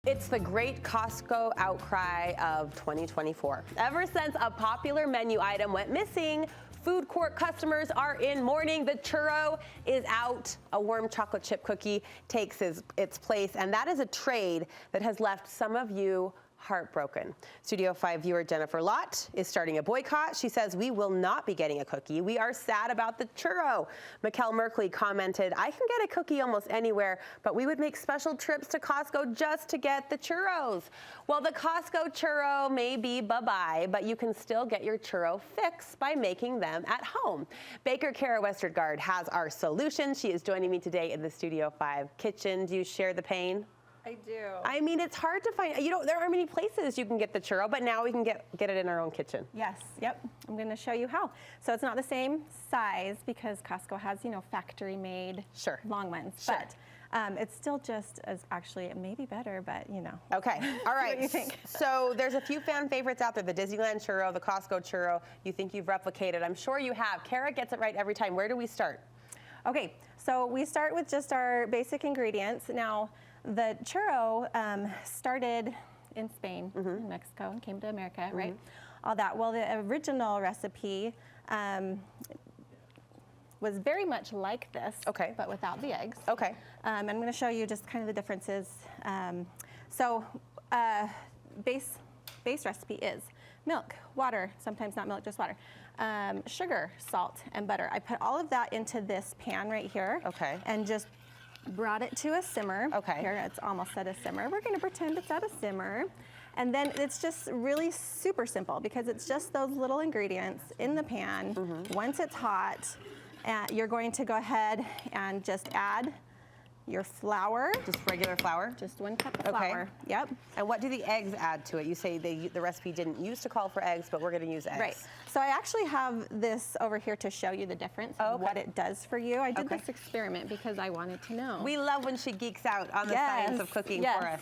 It's the great Costco outcry of 2024. Ever since a popular menu item went missing, food court customers are in mourning. The churro is out. A warm chocolate chip cookie takes its place, and that is a trade that has left some of you heartbroken. Studio 5 viewer Jennifer Lott is starting a boycott. She says, "We will not be getting a cookie. We are sad about the churro." Mikkel Merkley commented, "I can get a cookie almost anywhere, but we would make special trips to Costco just to get the churros." Well, the Costco churro may be bye-bye, but you can still get your churro fix by making them at home. Baker Khara Westergard has our solution. She is joining me today in the Studio 5 kitchen. Do you share the pain? I do. I mean, it's hard to find, there aren't many places you can get the churro, but now we can get it in our own kitchen. Yes, yep. I'm gonna show you how. So it's not the same size because Costco has, factory made long ones. Sure. But it's still just as actually maybe better, but Okay, all right. What do you think? So there's a few fan favorites out there, the Disneyland churro, the Costco churro. You think you've replicated. I'm sure you have. Khara gets it right every time. Where do we start? Okay, so we start with just our basic ingredients. Now, the churro started in Spain, in Mexico, and came to America, right? All that. Well, the original recipe was very much like this, but without the eggs. Okay. I'm going to show you just kind of the differences. Base recipe is milk, water, sometimes not milk, just water, sugar, salt, and butter. I put all of that into this pan right here. Okay. And just brought it to a simmer. Okay. Here, it's almost at a simmer. We're going to pretend it's at a simmer. And then it's just really super simple because it's just those little ingredients in the pan. Once it's hot, you're going to go ahead and just add your flour. Just regular flour? Just 1 cup of flour. Yep. And what do the eggs add to it? You say the recipe didn't used to call for eggs, but we're going to use eggs. Right. So I actually have this over here to show you the difference of what it does for you. I did this experiment because I wanted to know. We love when she geeks out on the science of cooking for us.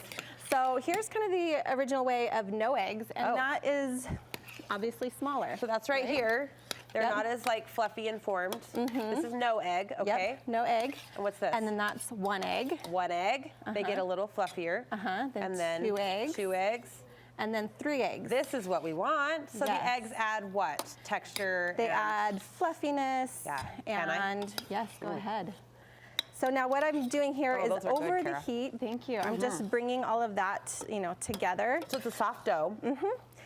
So here's kind of the original way of no eggs, and that is obviously smaller. So that's right here. They're not as fluffy and formed. This is no egg, okay? Yep, no egg. And what's this? And then that's 1 egg. 1 egg. They get a little fluffier. Then 2 eggs. 2 eggs. And then 3 eggs. This is what we want. So the eggs add what? Texture? They add fluffiness. Yeah. And yes, go ahead. So now what I'm doing here is over the heat. Thank you. I'm just bringing all of that, together. So it's a soft dough.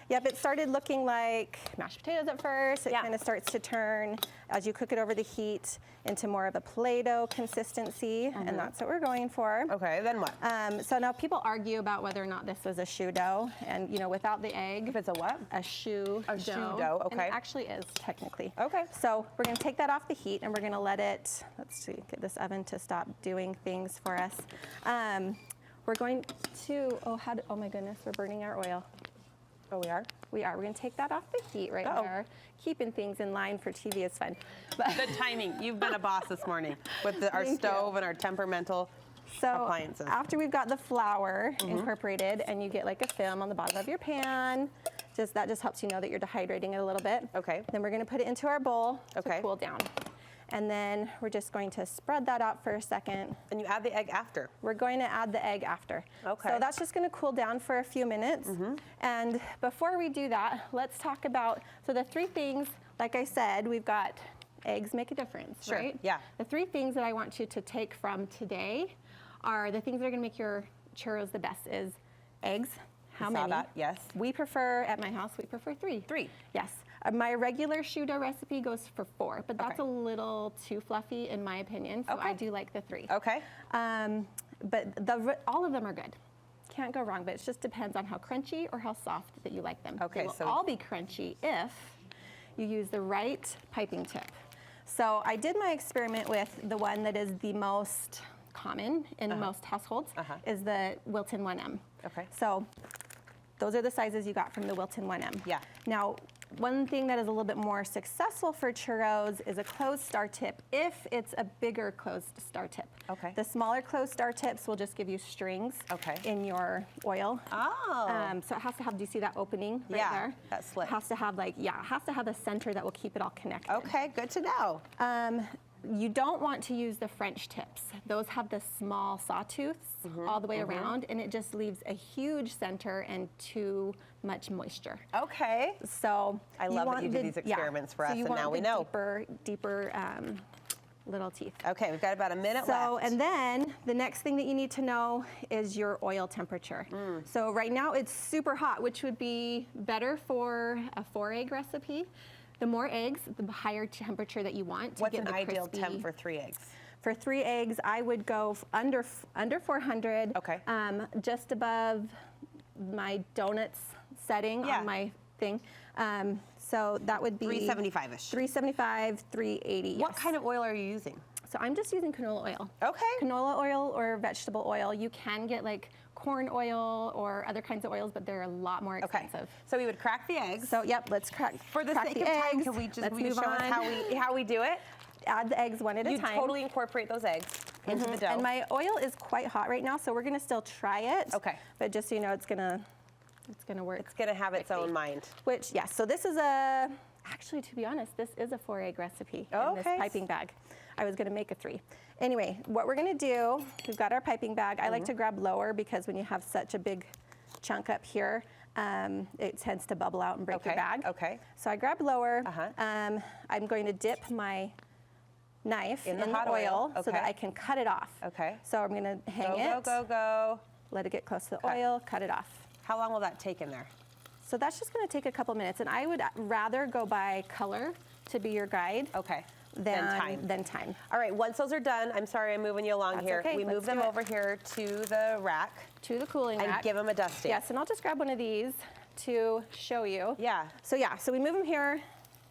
Yep, it started looking like mashed potatoes at first. It kind of starts to turn as you cook it over the heat into more of a Play-Doh consistency, and that's what we're going for. Okay, then what? So now people argue about whether or not this was a choux dough, and without the egg. If it's a what? A choux dough. A choux dough, okay. And it actually is, technically. Okay. So we're gonna take that off the heat, and we're gonna let it, let's see, get this oven to stop doing things for us. We're going to, oh my goodness, we're burning our oil. Oh, we are? We are. We're going to take that off the heat right there. Keeping things in line for TV is fun. But good timing. You've been a boss this morning with our stove and our temperamental appliances. After we've got the flour incorporated and you get like a film on the bottom of your pan, that just helps you know that you're dehydrating it a little bit. Okay. Then we're going to put it into our bowl to cool down. And then we're just going to spread that out for a second. And you add the egg after? We're going to add the egg after. Okay. So that's just going to cool down for a few minutes. And before we do that, let's talk about, so the 3 things, like I said, we've got eggs make a difference, right? Yeah. The 3 things that I want you to take from today are the things that are going to make your churros the best is eggs. How many? That, yes. We prefer, at my house, we prefer 3. 3. Yes. My regular choux dough recipe goes for 4, but that's a little too fluffy in my opinion, so I do like the 3. Okay. But all of them are good. Can't go wrong, but it just depends on how crunchy or how soft that you like them. Okay, they will all be crunchy if you use the right piping tip. So I did my experiment with the one that is the most common in most households, is the Wilton 1M. Okay. So those are the sizes you got from the Wilton 1M. Yeah. Now, one thing that is a little bit more successful for churros is a closed star tip if it's a bigger closed star tip. Okay. The smaller closed star tips will just give you strings in your oil. Oh. So it has to have, do you see that opening right there? That slit. It has to have it has to have a center that will keep it all connected. Okay, good to know. You don't want to use the French tips. Those have the small sawtooths all the way around, and it just leaves a huge center and too much moisture. Okay. So I love that you do these experiments for us, and now we know. Deeper little teeth. Okay, we've got about a minute left. And then the next thing that you need to know is your oil temperature. So right now it's super hot, which would be better for a 4-egg recipe. The more eggs, the higher temperature that you want to What's get an the ideal crispy. temp for 3 eggs? For 3 eggs, I would go under 400. Okay. Just above my donuts setting on my thing. So that would be 375-ish. 375, 380. What kind of oil are you using? So I'm just using canola oil. Okay. Canola oil or vegetable oil. You can get like corn oil or other kinds of oils, but they're a lot more expensive. Okay. So we would crack the eggs. So yep, let's crack For the crack sake the of time, eggs. can we just Let's will you move show on. us how we do it? Add the eggs one at a You time. totally incorporate those eggs into the dough. And my oil is quite hot right now, so we're gonna still try it. Okay. But just so you know, it's gonna work. It's gonna have its own mind. Which, yes, so this is actually, to be honest, this is a 4-egg recipe in this piping bag. I was gonna make a 3. Anyway, what we're gonna do, we've got our piping bag. I like to grab lower because when you have such a big chunk up here, it tends to bubble out and break your bag. Okay. So I grab lower. I'm going to dip my knife in the hot oil oil. so that I can cut it off. Okay. So I'm gonna hang it. Go. Let it get close to the oil, cut it off. How long will that take in there? So that's just gonna take a couple minutes, and I would rather go by color to be your guide. Okay. Than time. All right, once those are done, I'm sorry I'm moving you along That's here. okay, We move let's them do it. over here to the rack To the cooling and rack. give them a dusting. Yes, and I'll just grab one of these to show you. Yeah. So we move them here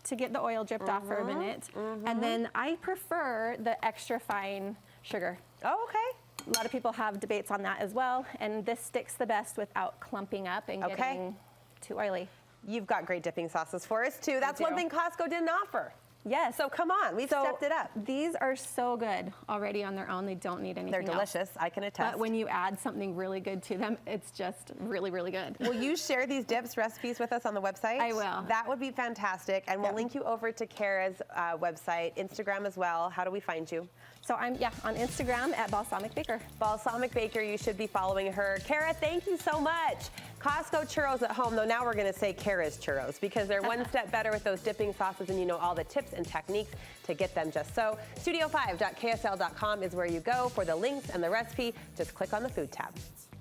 to get the oil dripped off for a minute. And then I prefer the extra fine sugar. Oh, okay. A lot of people have debates on that as well, and this sticks the best without clumping up and getting too oily. You've got great dipping sauces for us too. That's one thing Costco didn't offer. Yes. So come on, we've stepped it up. These are so good already on their own. They don't need anything They're delicious, I can attest. But when you add something really good to them, it's just really, really good. Will you share these dips recipes with us on the website? I will. That would be fantastic. And we'll link you over to Khara's website, Instagram as well. How do we find you? So I'm, on Instagram at Balsamic Baker. Balsamic Baker, you should be following her. Khara, thank you so much. Costco churros at home, though now we're gonna say Khara's churros because they're one step better with those dipping sauces and you know all the tips and techniques to get them just so. Studio5.ksl.com is where you go for the links and the recipe. Just click on the food tab.